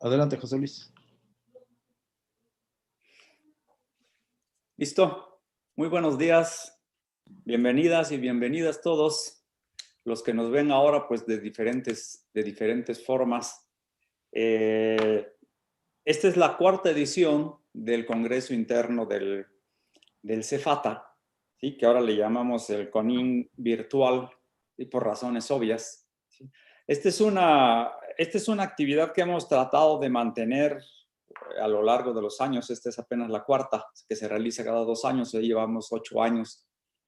Adelante, José Luis. Listo. Muy buenos días. Bienvenidas y bienvenidas todos los que nos ven ahora pues de diferentes formas. Esta es la cuarta edición del Congreso Interno del Cefata, ¿sí? Que ahora le llamamos el CONIN virtual y por razones obvias, ¿sí? Esta es una actividad que hemos tratado de mantener a lo largo de los años. Esta es apenas la cuarta, que se realiza cada 2 años. Hoy llevamos 8 años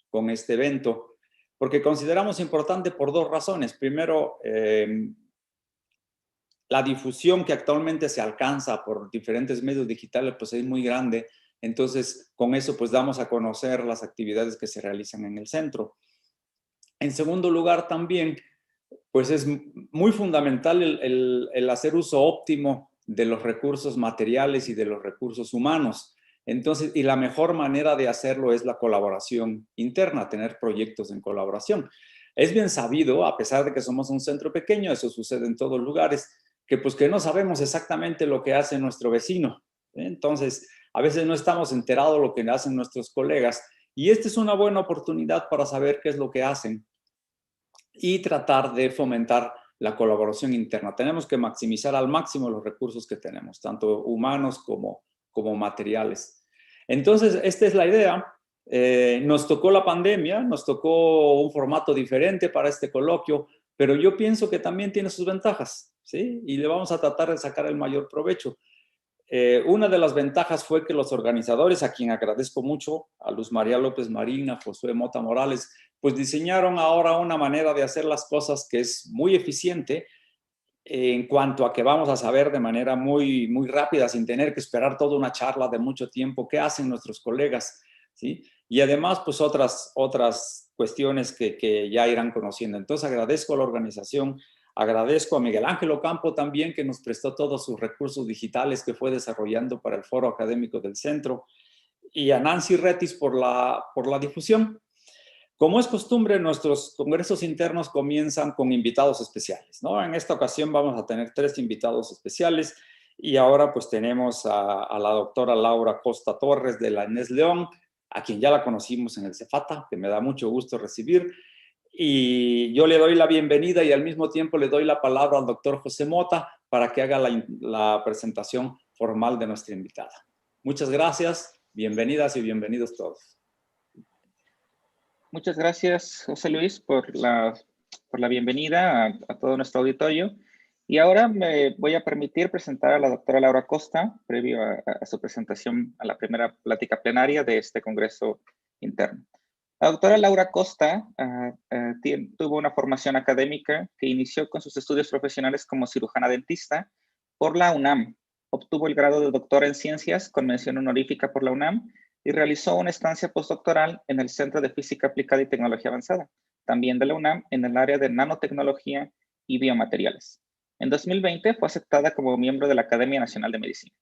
con este evento, porque consideramos importante por 2 razones. Primero, la difusión que actualmente se alcanza por diferentes medios digitales pues es muy grande. Entonces, con eso pues damos a conocer las actividades que se realizan en el centro. En segundo lugar, también pues es muy fundamental el hacer uso óptimo de los recursos materiales y de los recursos humanos. Entonces, y la mejor manera de hacerlo es la colaboración interna, tener proyectos en colaboración. Es bien sabido, a pesar de que somos un centro pequeño, eso sucede en todos lugares, que pues que no sabemos exactamente lo que hace nuestro vecino. Entonces, a veces no estamos enterados de lo que hacen nuestros colegas, y esta es una buena oportunidad para saber qué es lo que hacen y tratar de fomentar la colaboración interna. Tenemos que maximizar al máximo los recursos que tenemos, tanto humanos como materiales. Entonces, esta es la idea. Nos tocó la pandemia, nos tocó un formato diferente para este coloquio, pero yo pienso que también tiene sus ventajas, ¿sí? Y le vamos a tratar de sacar el mayor provecho. Una de las ventajas fue que los organizadores, a quien agradezco mucho, a Luz María López Marín, a Josué Mota Morales, pues diseñaron ahora una manera de hacer las cosas que es muy eficiente en cuanto a que vamos a saber de manera muy, muy rápida, sin tener que esperar toda una charla de mucho tiempo, qué hacen nuestros colegas, ¿sí? Y además, pues otras cuestiones que ya irán conociendo. Entonces, agradezco a la organización. Agradezco a Miguel Ángel Ocampo también, que nos prestó todos sus recursos digitales que fue desarrollando para el foro académico del centro, y a Nancy Retis por la difusión. Como es costumbre, nuestros congresos internos comienzan con invitados especiales, ¿no? En esta ocasión vamos a tener 3 invitados especiales, y ahora pues tenemos a la doctora Laura Costa Torres de la Inés León, a quien ya la conocimos en el Cefata, que me da mucho gusto recibir. Y yo le doy la bienvenida y al mismo tiempo le doy la palabra al doctor José Mota para que haga la presentación formal de nuestra invitada. Muchas gracias, bienvenidas y bienvenidos todos. Muchas gracias, José Luis, por la bienvenida a todo nuestro auditorio. Y ahora me voy a permitir presentar a la doctora Laura Costa, previo a su presentación a la primera plática plenaria de este Congreso Interno. La doctora Laura Costa tuvo una formación académica que inició con sus estudios profesionales como cirujana dentista por la UNAM. Obtuvo el grado de doctora en ciencias con mención honorífica por la UNAM y realizó una estancia postdoctoral en el Centro de Física Aplicada y Tecnología Avanzada, también de la UNAM, en el área de nanotecnología y biomateriales. En 2020 fue aceptada como miembro de la Academia Nacional de Medicina.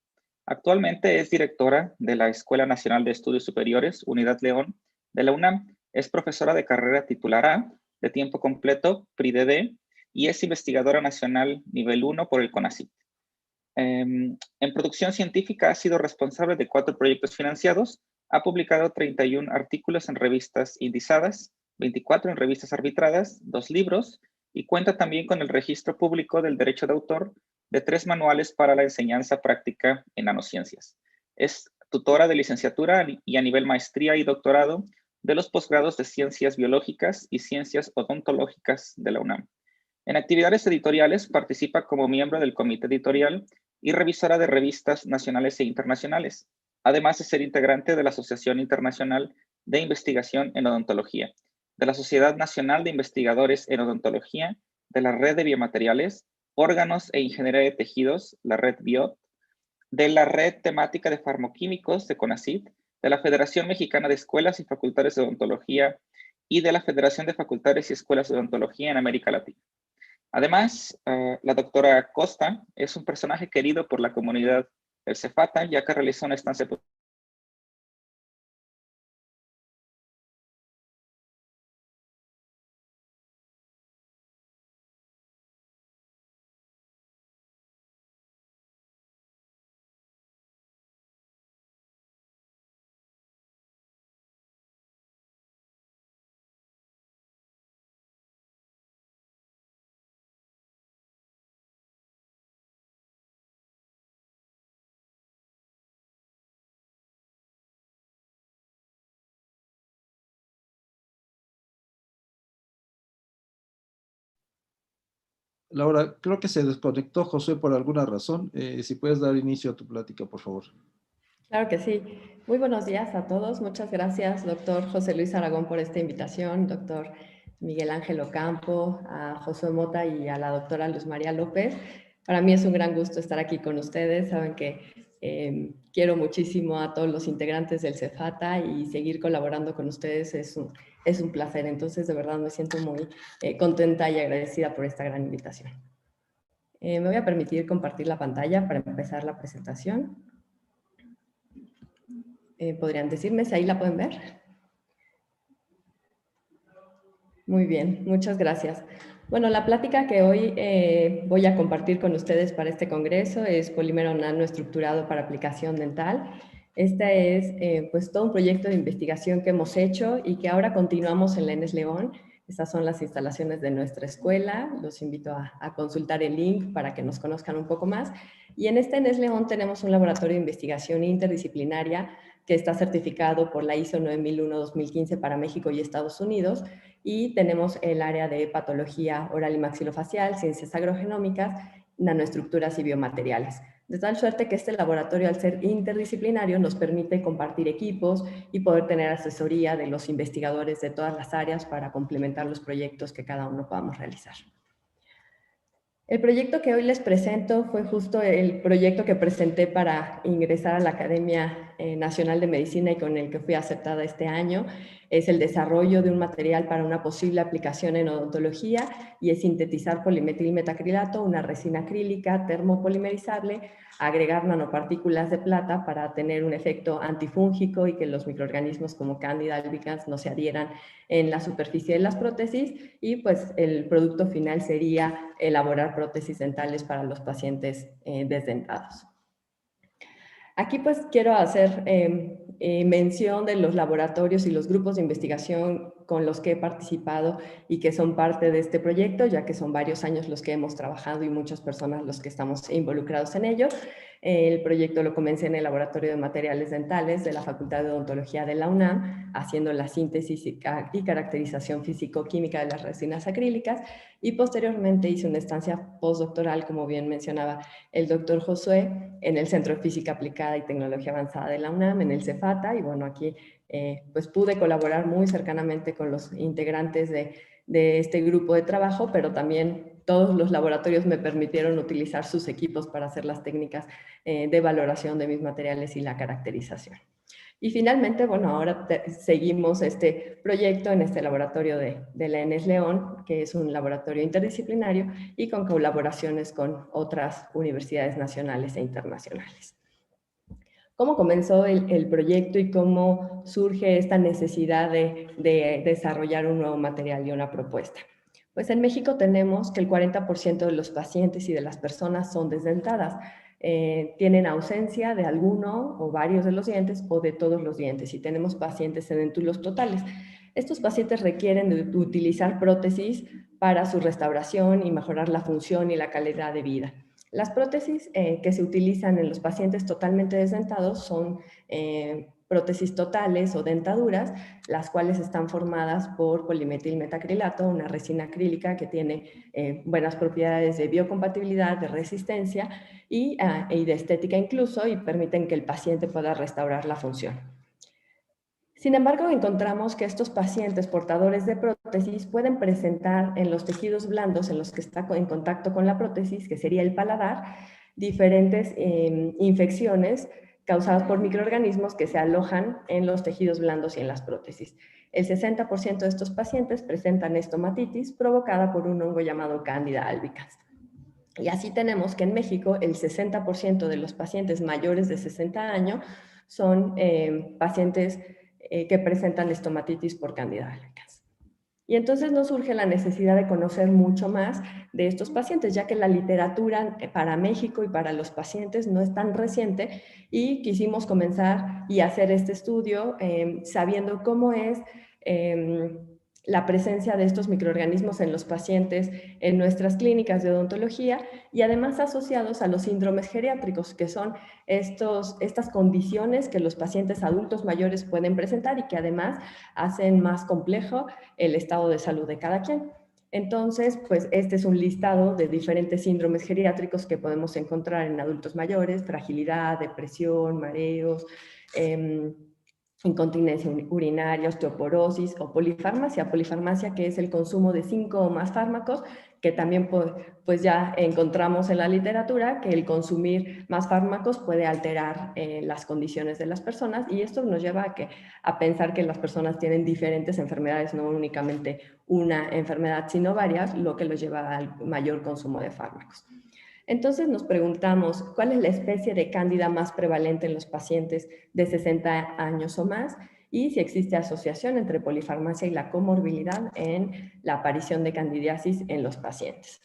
Actualmente es directora de la Escuela Nacional de Estudios Superiores, Unidad León, de la UNAM. Es profesora de carrera titular A, de tiempo completo, PRI-DD, y es investigadora nacional nivel 1 por el CONACYT. En producción científica ha sido responsable de 4 proyectos financiados, ha publicado 31 artículos en revistas indizadas, 24 en revistas arbitradas, 2 libros, y cuenta también con el registro público del derecho de autor de 3 manuales para la enseñanza práctica en nanociencias. Es tutora de licenciatura y a nivel maestría y doctorado de los posgrados de Ciencias Biológicas y Ciencias Odontológicas de la UNAM. En actividades editoriales participa como miembro del comité editorial y revisora de revistas nacionales e internacionales, además de ser integrante de la Asociación Internacional de Investigación en Odontología, de la Sociedad Nacional de Investigadores en Odontología, de la Red de Biomateriales, Órganos e Ingeniería de Tejidos, la Red BIOT, de la Red Temática de Farmoquímicos de CONACYT, de la Federación Mexicana de Escuelas y Facultades de Odontología y de la Federación de Facultades y Escuelas de Odontología en América Latina. Además, la doctora Costa es un personaje querido por la comunidad del Cefata, ya que realizó una estancia Laura, creo que se desconectó José por alguna razón. Si puedes dar inicio a tu plática, por favor. Claro que sí. Muy buenos días a todos. Muchas gracias, doctor José Luis Aragón, por esta invitación, doctor Miguel Ángel Ocampo, a Josué Mota y a la doctora Luz María López. Para mí es un gran gusto estar aquí con ustedes. Saben que quiero muchísimo a todos los integrantes del CEFATA y seguir colaborando con ustedes es un placer. Entonces, de verdad, me siento muy contenta y agradecida por esta gran invitación. Me voy a permitir compartir la pantalla para empezar la presentación. ¿Podrían decirme si ahí la pueden ver? Muy bien, muchas gracias. Bueno, la plática que hoy voy a compartir con ustedes para este congreso es polímero nano estructurado para aplicación dental. Este es pues todo un proyecto de investigación que hemos hecho y que ahora continuamos en la ENES León. Estas son las instalaciones de nuestra escuela. Los invito a consultar el link para que nos conozcan un poco más. Y en este ENES León tenemos un laboratorio de investigación interdisciplinaria que está certificado por la ISO 9001-2015 para México y Estados Unidos, y tenemos el área de patología oral y maxilofacial, ciencias agrogenómicas, nanoestructuras y biomateriales. De tal suerte que este laboratorio, al ser interdisciplinario, nos permite compartir equipos y poder tener asesoría de los investigadores de todas las áreas para complementar los proyectos que cada uno podamos realizar. El proyecto que hoy les presento fue justo el proyecto que presenté para ingresar a la Academia Nacional de Medicina y con el que fui aceptada este año. Es el desarrollo de un material para una posible aplicación en odontología y es sintetizar polimetilmetacrilato, una resina acrílica termopolimerizable, agregar nanopartículas de plata para tener un efecto antifúngico y que los microorganismos como Candida albicans no se adhieran en la superficie de las prótesis, y pues el producto final sería elaborar prótesis dentales para los pacientes desdentados. Aquí pues quiero hacer mención de los laboratorios y los grupos de investigación con los que he participado y que son parte de este proyecto, ya que son varios años los que hemos trabajado y muchas personas los que estamos involucrados en ello. El proyecto lo comencé en el Laboratorio de Materiales Dentales de la Facultad de Odontología de la UNAM, haciendo la síntesis y caracterización físico-química de las resinas acrílicas, y posteriormente hice una estancia postdoctoral, como bien mencionaba el doctor Josué, en el Centro de Física Aplicada y Tecnología Avanzada de la UNAM, en el CEFATA, y bueno, aquí pues pude colaborar muy cercanamente con los integrantes de este grupo de trabajo, pero también todos los laboratorios me permitieron utilizar sus equipos para hacer las técnicas de valoración de mis materiales y la caracterización. Y finalmente, bueno, ahora seguimos este proyecto en este laboratorio de la ENES León, que es un laboratorio interdisciplinario y con colaboraciones con otras universidades nacionales e internacionales. ¿Cómo comenzó el proyecto y cómo surge esta necesidad de desarrollar un nuevo material y una propuesta? Pues en México tenemos que el 40% de los pacientes y de las personas son desdentadas. Tienen ausencia de alguno o varios de los dientes o de todos los dientes, y tenemos pacientes en dentulos totales. Estos pacientes requieren de utilizar prótesis para su restauración y mejorar la función y la calidad de vida. Las prótesis que se utilizan en los pacientes totalmente desdentados son prótesis totales o dentaduras, las cuales están formadas por polimetilmetacrilato, una resina acrílica que tiene buenas propiedades de biocompatibilidad, de resistencia y de estética incluso, y permiten que el paciente pueda restaurar la función. Sin embargo, encontramos que estos pacientes portadores de prótesis pueden presentar en los tejidos blandos en los que está en contacto con la prótesis, que sería el paladar, diferentes infecciones causadas por microorganismos que se alojan en los tejidos blandos y en las prótesis. El 60% de estos pacientes presentan estomatitis provocada por un hongo llamado Candida albicans. Y así tenemos que en México el 60% de los pacientes mayores de 60 años son pacientes que presentan estomatitis por Candida albicans. Y entonces nos surge la necesidad de conocer mucho más de estos pacientes, ya que la literatura para México y para los pacientes no es tan reciente, y quisimos comenzar y hacer este estudio sabiendo cómo es la presencia de estos microorganismos en los pacientes en nuestras clínicas de odontología, y además asociados a los síndromes geriátricos, que son estas condiciones que los pacientes adultos mayores pueden presentar y que además hacen más complejo el estado de salud de cada quien. Entonces, pues este es un listado de diferentes síndromes geriátricos que podemos encontrar en adultos mayores: fragilidad, depresión, mareos, incontinencia urinaria, osteoporosis o polifarmacia. Polifarmacia, que es el consumo de 5 o más fármacos, que también pues ya encontramos en la literatura que el consumir más fármacos puede alterar las condiciones de las personas, y esto nos lleva a pensar que las personas tienen diferentes enfermedades, no únicamente una enfermedad, sino varias, lo que los lleva al mayor consumo de fármacos. Entonces nos preguntamos, ¿cuál es la especie de cándida más prevalente en los pacientes de 60 años o más? Y si existe asociación entre polifarmacia y la comorbilidad en la aparición de candidiasis en los pacientes.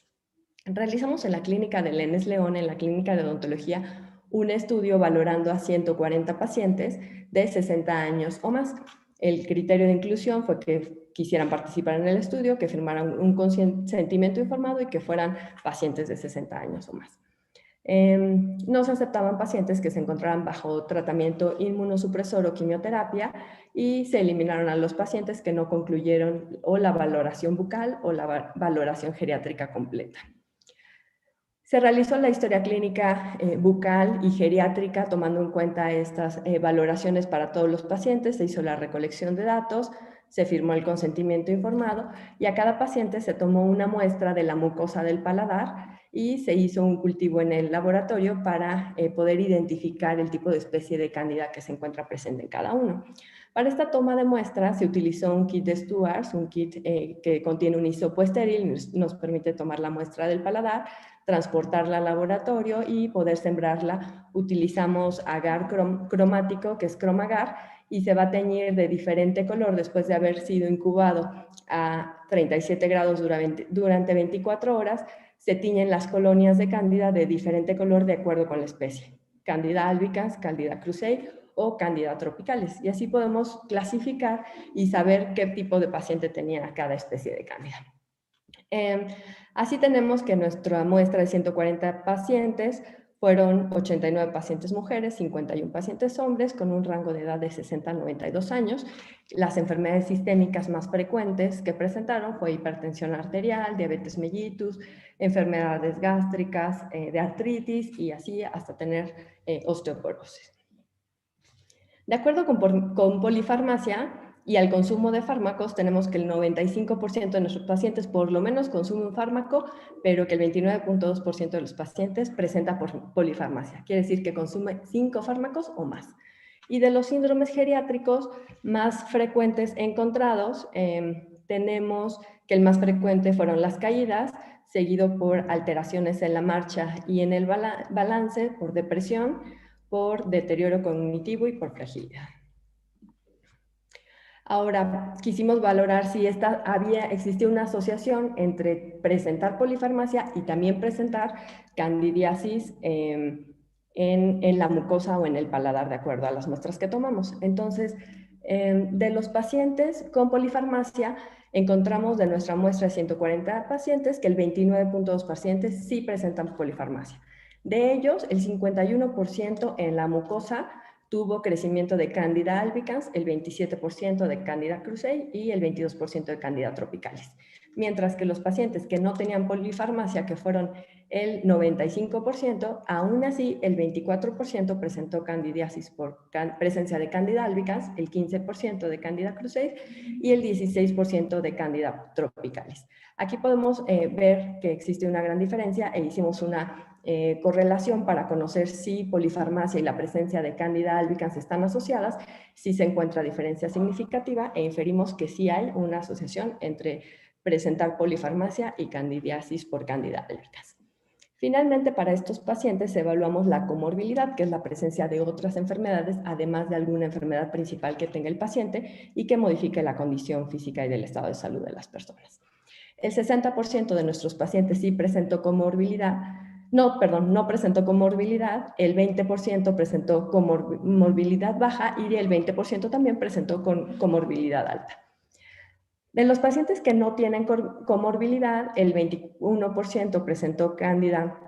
Realizamos en la clínica de Lenes León, en la clínica de odontología, un estudio valorando a 140 pacientes de 60 años o más. El criterio de inclusión fue que quisieran participar en el estudio, que firmaran un consentimiento informado y que fueran pacientes de 60 años o más. No se aceptaban pacientes que se encontraban bajo tratamiento inmunosupresor o quimioterapia, y se eliminaron a los pacientes que no concluyeron o la valoración bucal o la valoración geriátrica completa. Se realizó la historia clínica bucal y geriátrica tomando en cuenta estas valoraciones para todos los pacientes. Se hizo la recolección de datos, se firmó el consentimiento informado y a cada paciente se tomó una muestra de la mucosa del paladar y se hizo un cultivo en el laboratorio para poder identificar el tipo de especie de cándida que se encuentra presente en cada uno. Para esta toma de muestra se utilizó un kit de Stuart, un kit que contiene un hisopo estéril, nos permite tomar la muestra del paladar, transportarla al laboratorio y poder sembrarla. Utilizamos agar cromático, que es cromagar, y se va a teñir de diferente color después de haber sido incubado a 37 grados durante 24 horas. Se tiñen las colonias de cándida de diferente color de acuerdo con la especie: Candida albicans, Candida krusei o Candida tropicales, y así podemos clasificar y saber qué tipo de paciente tenía cada especie de cándida. Así tenemos que nuestra muestra de 140 pacientes fueron 89 pacientes mujeres, 51 pacientes hombres, con un rango de edad de 60 a 92 años. Las enfermedades sistémicas más frecuentes que presentaron fue hipertensión arterial, diabetes mellitus, enfermedades gástricas, de artritis, y así hasta tener osteoporosis. De acuerdo con polifarmacia y al consumo de fármacos, tenemos que el 95% de nuestros pacientes por lo menos consume un fármaco, pero que el 29.2% de los pacientes presenta por polifarmacia. Quiere decir que consume 5 fármacos o más. Y de los síndromes geriátricos más frecuentes encontrados, tenemos que el más frecuente fueron las caídas, seguido por alteraciones en la marcha y en el balance, por depresión, por deterioro cognitivo y por fragilidad. Ahora, quisimos valorar si existía una asociación entre presentar polifarmacia y también presentar candidiasis en la mucosa o en el paladar, de acuerdo a las muestras que tomamos. Entonces, de los pacientes con polifarmacia, encontramos de nuestra muestra de 140 pacientes que el 29.2 pacientes sí presentan polifarmacia. De ellos, el 51% en la mucosa tuvo crecimiento de Candida albicans, el 27% de Candida krusei y el 22% de Candida tropicalis. Mientras que los pacientes que no tenían polifarmacia, que fueron el 95%, aún así el 24% presentó candidiasis por presencia de Candida albicans, el 15% de Candida krusei y el 16% de Candida tropicalis. Aquí podemos ver que existe una gran diferencia e hicimos una correlación para conocer si polifarmacia y la presencia de Candida albicans están asociadas, si se encuentra diferencia significativa, e inferimos que sí hay una asociación entre presentar polifarmacia y candidiasis por Candida albicans. Finalmente, para estos pacientes evaluamos la comorbilidad, que es la presencia de otras enfermedades, además de alguna enfermedad principal que tenga el paciente y que modifique la condición física y del estado de salud de las personas. El 60% de nuestros pacientes sí presentó comorbilidad, no presentó comorbilidad, el 20% presentó comorbilidad baja y el 20% también presentó comorbilidad alta. De los pacientes que no tienen comorbilidad, el 21% presentó Candida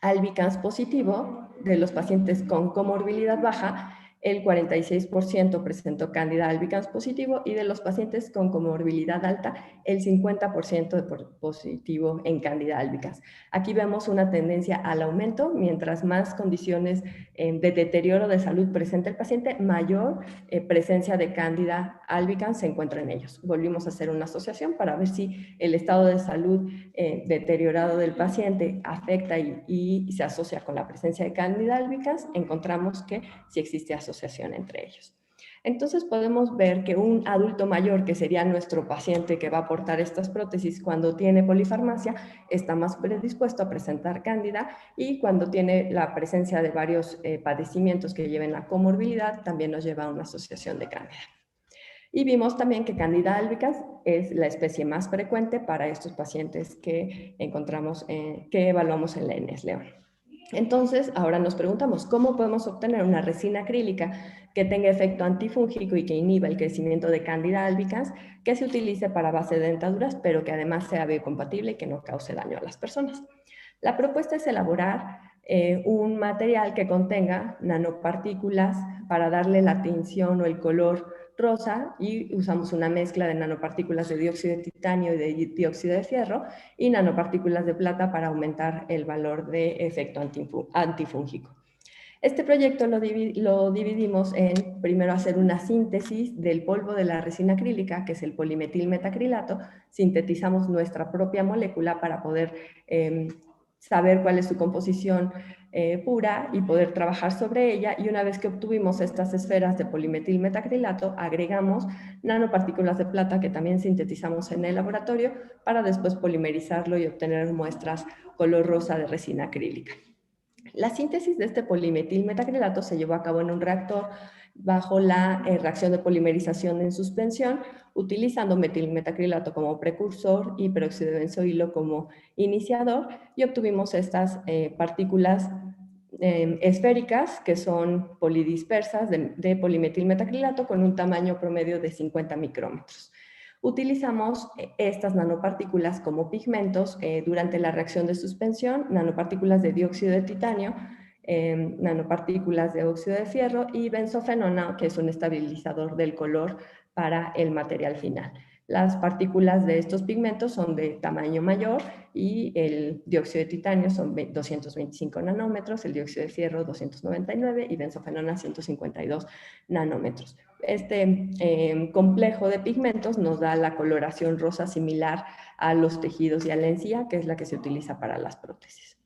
albicans positivo. De los pacientes con comorbilidad baja, el 46% presentó Candida albicans positivo y de los pacientes con comorbilidad alta, el 50% de positivo en Candida albicans. Aquí vemos una tendencia al aumento, mientras más condiciones de deterioro de salud presenta el paciente, mayor presencia de Candida albicans se encuentra en ellos. Volvimos a hacer una asociación para ver si el estado de salud deteriorado del paciente afecta y se asocia con la presencia de Candida albicans. Encontramos que sí existe asociación entre ellos. Entonces podemos ver que un adulto mayor, que sería nuestro paciente que va a aportar estas prótesis, cuando tiene polifarmacia, está más predispuesto a presentar Cándida, y cuando tiene la presencia de varios padecimientos que lleven a comorbilidad, también nos lleva a una asociación de Cándida. Y vimos también que Candida albicans es la especie más frecuente para estos pacientes que encontramos, que evaluamos en la ENES León. Entonces, ahora nos preguntamos, ¿cómo podemos obtener una resina acrílica que tenga efecto antifúngico y que inhiba el crecimiento de Candida albicans, que se utilice para base de dentaduras, pero que además sea biocompatible y que no cause daño a las personas? La propuesta es elaborar un material que contenga nanopartículas para darle la tinción o el color rosa, y usamos una mezcla de nanopartículas de dióxido de titanio y de dióxido de fierro y nanopartículas de plata para aumentar el valor de efecto antifúngico. Este proyecto lo dividimos en, primero, hacer una síntesis del polvo de la resina acrílica, que es el polimetilmetacrilato. Sintetizamos nuestra propia molécula para poder saber cuál es su composición pura y poder trabajar sobre ella, y una vez que obtuvimos estas esferas de polimetilmetacrilato, agregamos nanopartículas de plata que también sintetizamos en el laboratorio para después polimerizarlo y obtener muestras color rosa de resina acrílica. La síntesis de este polimetilmetacrilato se llevó a cabo en un reactor bajo la reacción de polimerización en suspensión, utilizando metilmetacrilato como precursor y peróxido de benzoilo como iniciador, y obtuvimos estas partículas esféricas que son polidispersas de polimetilmetacrilato con un tamaño promedio de 50 micrómetros. Utilizamos estas nanopartículas como pigmentos durante la reacción de suspensión, nanopartículas de dióxido de titanio, nanopartículas de óxido de fierro y benzofenona, que es un estabilizador del color para el material final. Las partículas de estos pigmentos son de tamaño mayor y el dióxido de titanio son 225 nanómetros, el dióxido de fierro 299 y benzofenona 152 nanómetros. Este complejo de pigmentos nos da la coloración rosa similar a los tejidos y a la encía, que es la que se utiliza para las prótesis.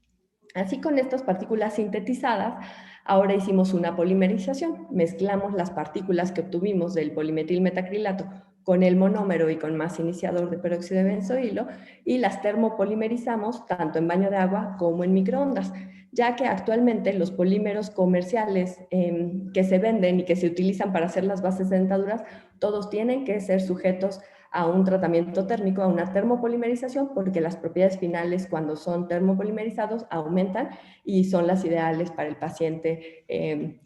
Así, con estas partículas sintetizadas, ahora hicimos una polimerización. Mezclamos las partículas que obtuvimos del polimetilmetacrilato con el monómero y con más iniciador de peróxido de benzoilo y las termopolimerizamos tanto en baño de agua como en microondas, ya que actualmente los polímeros comerciales que se venden y que se utilizan para hacer las bases de dentaduras, todos tienen que ser sujetos a un tratamiento térmico, a una termopolimerización, porque las propiedades finales, cuando son termopolimerizados, aumentan y son las ideales para el paciente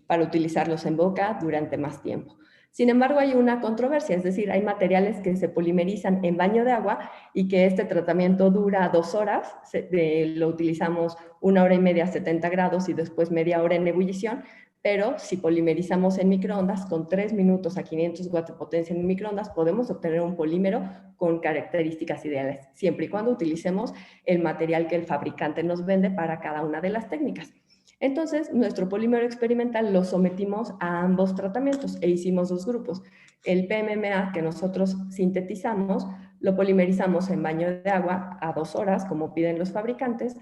para utilizarlos en boca durante más tiempo. Sin embargo, hay una controversia, es decir, hay materiales que se polimerizan en baño de agua y que este tratamiento dura 2 horas, lo utilizamos 1 hora y media a 70 grados y después media hora en ebullición, pero si polimerizamos en microondas, con 3 minutos a 500 watts de potencia en microondas, podemos obtener un polímero con características ideales, siempre y cuando utilicemos el material que el fabricante nos vende para cada una de las técnicas. Entonces, nuestro polímero experimental lo sometimos a ambos tratamientos e hicimos 2 grupos. El PMMA que nosotros sintetizamos, lo polimerizamos en baño de agua a 2 horas, como piden los fabricantes.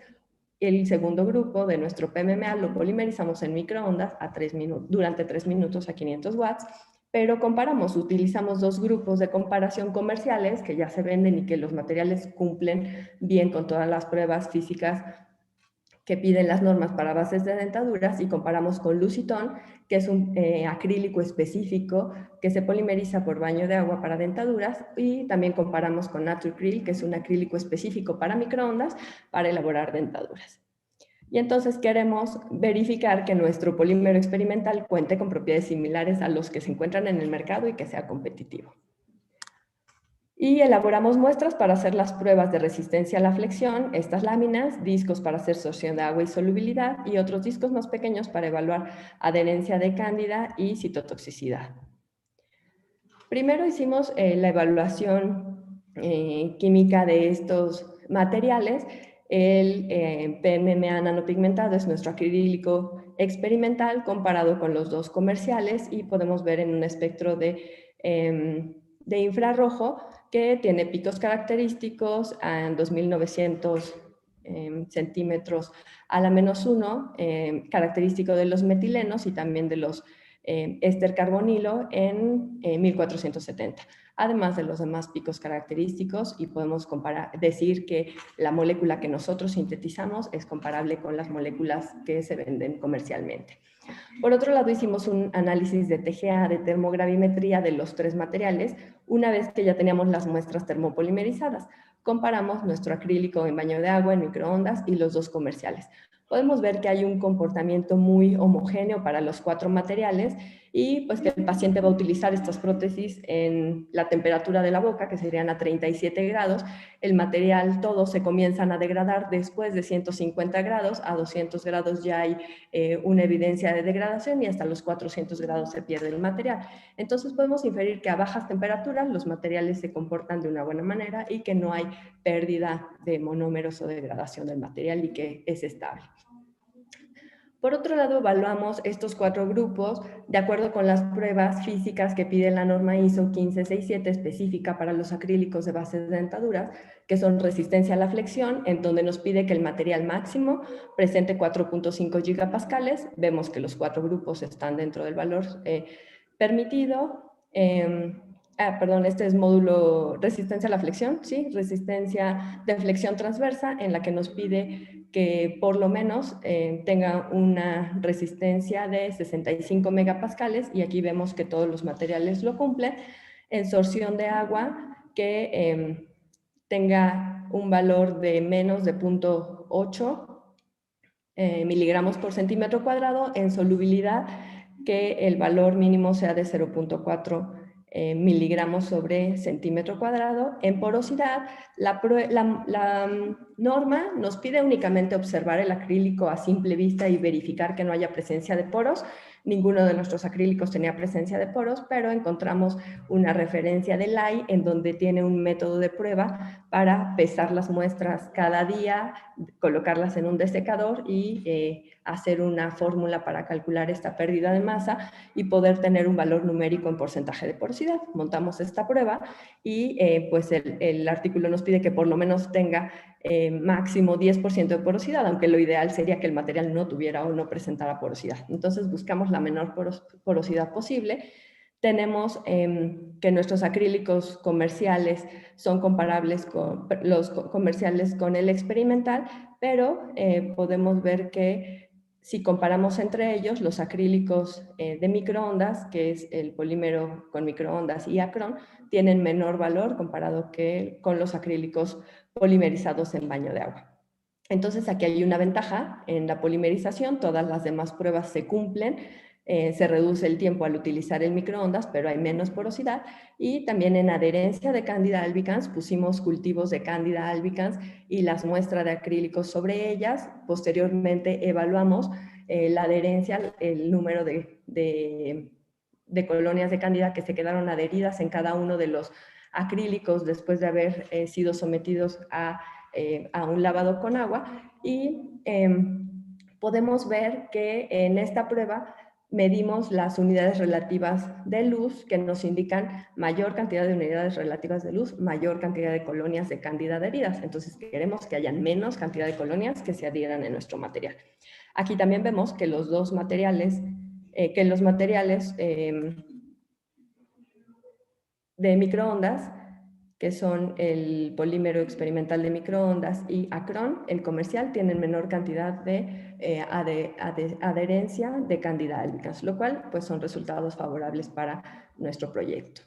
El segundo grupo de nuestro PMMA lo polimerizamos en microondas a durante 3 minutos a 500 watts, pero utilizamos 2 grupos de comparación comerciales que ya se venden y que los materiales cumplen bien con todas las pruebas físicas que piden las normas para bases de dentaduras, y comparamos con Lucitón, que es un acrílico específico que se polimeriza por baño de agua para dentaduras, y también comparamos con Natracryl, que es un acrílico específico para microondas para elaborar dentaduras. Y entonces queremos verificar que nuestro polímero experimental cuente con propiedades similares a los que se encuentran en el mercado y que sea competitivo. Y elaboramos muestras para hacer las pruebas de resistencia a la flexión, estas láminas, discos para hacer sorción de agua y solubilidad, y otros discos más pequeños para evaluar adherencia de cándida y citotoxicidad. Primero hicimos la evaluación química de estos materiales. El PMMA nanopigmentado es nuestro acrílico experimental comparado con los dos comerciales, y podemos ver en un espectro de infrarrojo que tiene picos característicos en 2900 centímetros a la -1, característico de los metilenos y también de los éster carbonilo en 1470, además de los demás picos característicos, y podemos decir que la molécula que nosotros sintetizamos es comparable con las moléculas que se venden comercialmente. Por otro lado, hicimos un análisis de TGA, de termogravimetría de los 3 materiales, una vez que ya teníamos las muestras termopolimerizadas. Comparamos nuestro acrílico en baño de agua, en microondas, y los 2 comerciales. Podemos ver que hay un comportamiento muy homogéneo para los 4 materiales, y pues que el paciente va a utilizar estas prótesis en la temperatura de la boca, que serían a 37 grados. El material, todos se comienzan a degradar después de 150 grados, a 200 grados ya hay una evidencia de degradación, y hasta los 400 grados se pierde el material. Entonces podemos inferir que a bajas temperaturas los materiales se comportan de una buena manera y que no hay pérdida de monómeros o degradación del material, y que es estable. Por otro lado, evaluamos estos 4 grupos de acuerdo con las pruebas físicas que pide la norma ISO 1567 específica para los acrílicos de bases de dentaduras, que son resistencia a la flexión, en donde nos pide que el material máximo presente 4.5 gigapascales. Vemos que los 4 grupos están dentro del valor permitido. Este es módulo resistencia a la flexión, ¿sí? Resistencia de flexión transversa, en la que nos pide que por lo menos tenga una resistencia de 65 megapascales, y aquí vemos que todos los materiales lo cumplen. En sorción de agua, que tenga un valor de menos de 0.8 miligramos por centímetro cuadrado. En solubilidad, que el valor mínimo sea de 0.4 miligramos sobre centímetro cuadrado. En porosidad, la norma nos pide únicamente observar el acrílico a simple vista y verificar que no haya presencia de poros. Ninguno de nuestros acrílicos tenía presencia de poros, pero encontramos una referencia de LAI, en donde tiene un método de prueba para pesar las muestras cada día, colocarlas en un desecador y hacer una fórmula para calcular esta pérdida de masa y poder tener un valor numérico en porcentaje de porosidad. Montamos esta prueba y pues el artículo nos pide que por lo menos tenga máximo 10% de porosidad, aunque lo ideal sería que el material no tuviera o no presentara porosidad. Entonces buscamos la menor porosidad posible. Tenemos que nuestros acrílicos comerciales son comparables con los comerciales con el experimental, pero podemos ver que si comparamos entre ellos, los acrílicos de microondas, que es el polímero con microondas y Acron, tienen menor valor comparado con los acrílicos polimerizados en baño de agua. Entonces aquí hay una ventaja en la polimerización, todas las demás pruebas se cumplen, se reduce el tiempo al utilizar el microondas, pero hay menos porosidad. Y también en adherencia de Candida albicans pusimos cultivos de Candida albicans y las muestras de acrílicos sobre ellas. Posteriormente evaluamos la adherencia, el número de colonias de Candida que se quedaron adheridas en cada uno de los acrílicos después de haber sido sometidos a un lavado con agua, y podemos ver que en esta prueba medimos las unidades relativas de luz, que nos indican mayor cantidad de unidades relativas de luz, mayor cantidad de colonias de Candida adheridas. Entonces queremos que hayan menos cantidad de colonias que se adhieran en nuestro material. Aquí también vemos que los dos materiales, de microondas, que son el polímero experimental de microondas y Acron, el comercial, tienen menor cantidad de adherencia de Candida albicans, lo cual pues son resultados favorables para nuestro proyecto.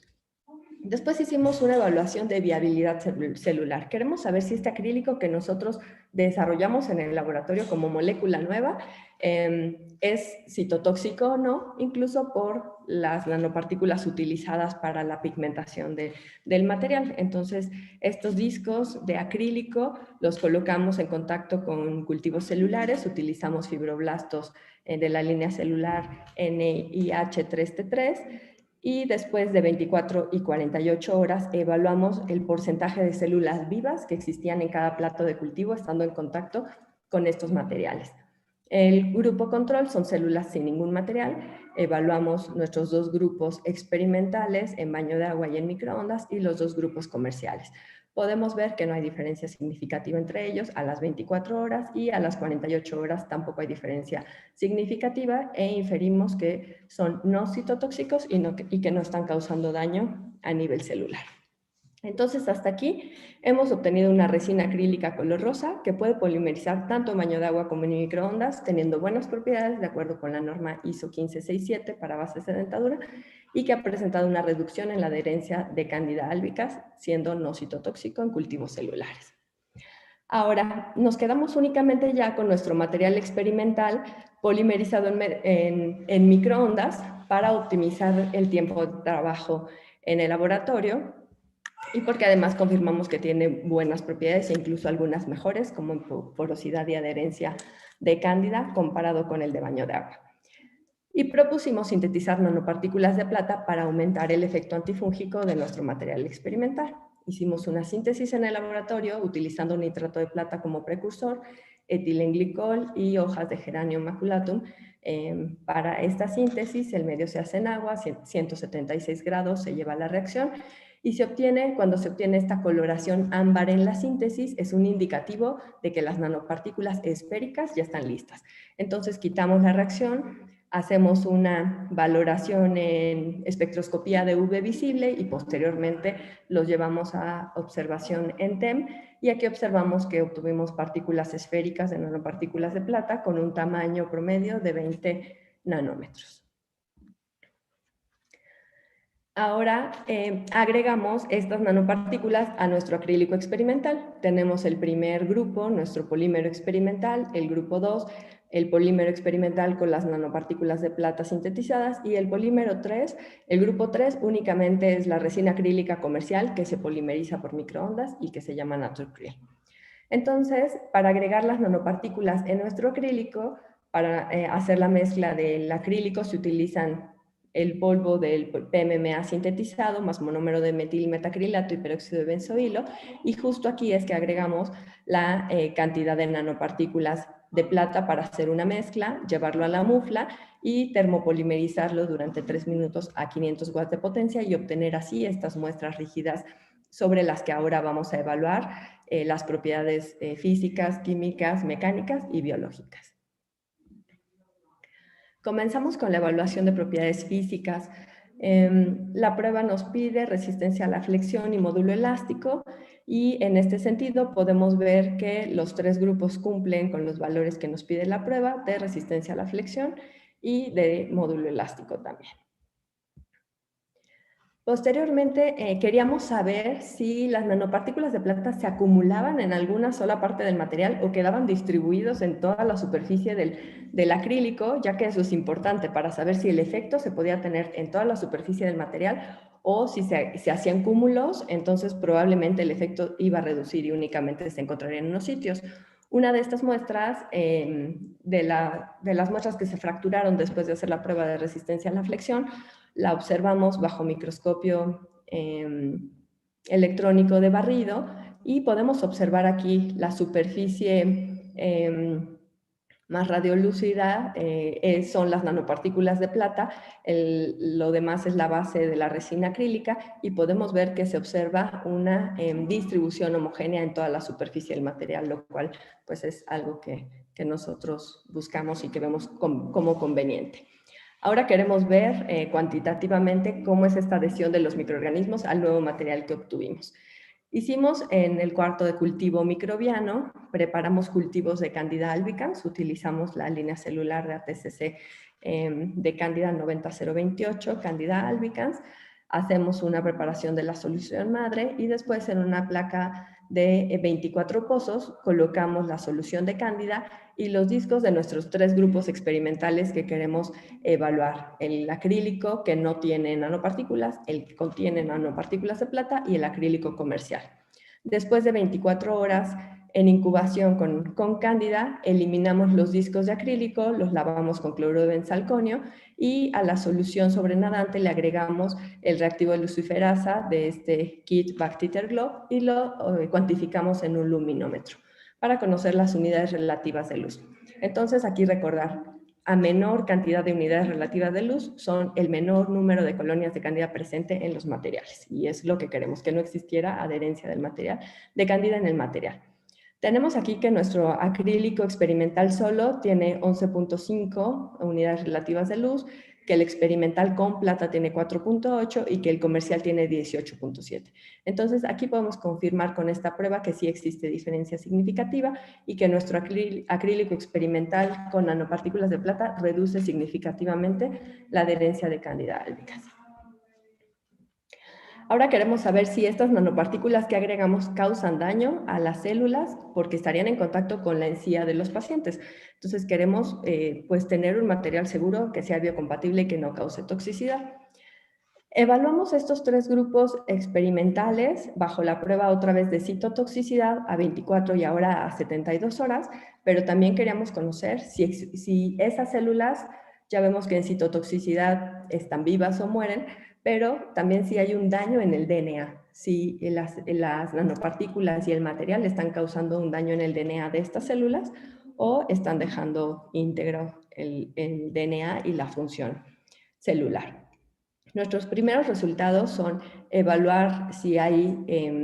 Después hicimos una evaluación de viabilidad celular. Queremos saber si este acrílico que nosotros desarrollamos en el laboratorio como molécula nueva es citotóxico o no, incluso por las nanopartículas utilizadas para la pigmentación del material. Entonces, estos discos de acrílico los colocamos en contacto con cultivos celulares, utilizamos fibroblastos de la línea celular NIH3T3, y después de 24 y 48 horas evaluamos el porcentaje de células vivas que existían en cada plato de cultivo estando en contacto con estos materiales. El grupo control son células sin ningún material. Evaluamos nuestros 2 grupos experimentales en baño de agua y en microondas y los 2 grupos comerciales. Podemos ver que no hay diferencia significativa entre ellos a las 24 horas y a las 48 horas tampoco hay diferencia significativa e inferimos que son no citotóxicos y que no están causando daño a nivel celular. Entonces, hasta aquí hemos obtenido una resina acrílica color rosa que puede polimerizar tanto en baño de agua como en microondas, teniendo buenas propiedades de acuerdo con la norma ISO 15667 para bases de dentadura y que ha presentado una reducción en la adherencia de Candida albicans, siendo no citotóxico en cultivos celulares. Ahora, nos quedamos únicamente ya con nuestro material experimental polimerizado en microondas para optimizar el tiempo de trabajo en el laboratorio, y porque además confirmamos que tiene buenas propiedades e incluso algunas mejores, como en porosidad y adherencia de Cándida comparado con el de baño de agua. Y propusimos sintetizar nanopartículas de plata para aumentar el efecto antifúngico de nuestro material experimental. Hicimos una síntesis en el laboratorio utilizando nitrato de plata como precursor, etilenglicol y hojas de Geranium maculatum. Para esta síntesis el medio se hace en agua, 176 grados se lleva a la reacción y cuando se obtiene esta coloración ámbar en la síntesis, es un indicativo de que las nanopartículas esféricas ya están listas. Entonces quitamos la reacción, hacemos una valoración en espectroscopía de UV visible y posteriormente los llevamos a observación en TEM, y aquí observamos que obtuvimos partículas esféricas de nanopartículas de plata con un tamaño promedio de 20 nanómetros. Ahora agregamos estas nanopartículas a nuestro acrílico experimental. Tenemos el primer grupo, nuestro polímero experimental, el grupo 2, el polímero experimental con las nanopartículas de plata sintetizadas, y el polímero 3, el grupo 3 únicamente es la resina acrílica comercial que se polimeriza por microondas y que se llama NaturCreel. Entonces, para agregar las nanopartículas en nuestro acrílico, para hacer la mezcla del acrílico se utilizan el polvo del PMMA sintetizado, más monómero de metilmetacrilato y peróxido de benzoilo, y justo aquí es que agregamos la cantidad de nanopartículas de plata para hacer una mezcla, llevarlo a la mufla y termopolimerizarlo durante 3 minutos a 500 watts de potencia y obtener así estas muestras rígidas sobre las que ahora vamos a evaluar las propiedades físicas, químicas, mecánicas y biológicas. Comenzamos con la evaluación de propiedades físicas. La prueba nos pide resistencia a la flexión y módulo elástico, y en este sentido podemos ver que los 3 grupos cumplen con los valores que nos pide la prueba de resistencia a la flexión y de módulo elástico también. Posteriormente, queríamos saber si las nanopartículas de plata se acumulaban en alguna sola parte del material o quedaban distribuidos en toda la superficie del acrílico, ya que eso es importante para saber si el efecto se podía tener en toda la superficie del material o si se hacían cúmulos, entonces probablemente el efecto iba a reducir y únicamente se encontraría en unos sitios. Una de estas muestras, de las muestras que se fracturaron después de hacer la prueba de resistencia a la flexión, la observamos bajo microscopio electrónico de barrido y podemos observar aquí la superficie más radiolúcida, son las nanopartículas de plata, lo demás es la base de la resina acrílica, y podemos ver que se observa una distribución homogénea en toda la superficie del material, lo cual pues es algo que nosotros buscamos y que vemos como conveniente. Ahora queremos ver cuantitativamente cómo es esta adhesión de los microorganismos al nuevo material que obtuvimos. Hicimos en el cuarto de cultivo microbiano, preparamos cultivos de Candida albicans, utilizamos la línea celular de ATCC de Candida 90028, Candida albicans. hacemos una preparación de la solución madre y después en una placa de 24 pozos colocamos la solución de cándida y los discos de nuestros 3 grupos experimentales que queremos evaluar. El acrílico que no tiene nanopartículas, el que contiene nanopartículas de plata y el acrílico comercial. Después de 24 horas en incubación con cándida, eliminamos los discos de acrílico, los lavamos con cloruro de benzalconio y a la solución sobrenadante le agregamos el reactivo de luciferasa de este kit Bactiter Globe y lo cuantificamos en un luminómetro para conocer las unidades relativas de luz. Entonces, aquí recordar, a menor cantidad de unidades relativas de luz son el menor número de colonias de cándida presente en los materiales. Y es lo que queremos, que no existiera adherencia del material, de cándida en el material. Tenemos aquí que nuestro acrílico experimental solo tiene 11.5 unidades relativas de luz, que el experimental con plata tiene 4.8 y que el comercial tiene 18.7. Entonces, aquí podemos confirmar con esta prueba que sí existe diferencia significativa y que nuestro acrílico experimental con nanopartículas de plata reduce significativamente la adherencia de cándida albicans. Ahora queremos saber si estas nanopartículas que agregamos causan daño a las células porque estarían en contacto con la encía de los pacientes. Entonces queremos pues tener un material seguro que sea biocompatible y que no cause toxicidad. Evaluamos estos 3 grupos experimentales bajo la prueba otra vez de citotoxicidad a 24 y ahora a 72 horas, pero también queríamos conocer si esas células, ya vemos que en citotoxicidad están vivas o mueren, pero también si hay un daño en el DNA, si las nanopartículas y el material están causando un daño en el DNA de estas células o están dejando íntegro el DNA y la función celular. Nuestros primeros resultados son evaluar si hay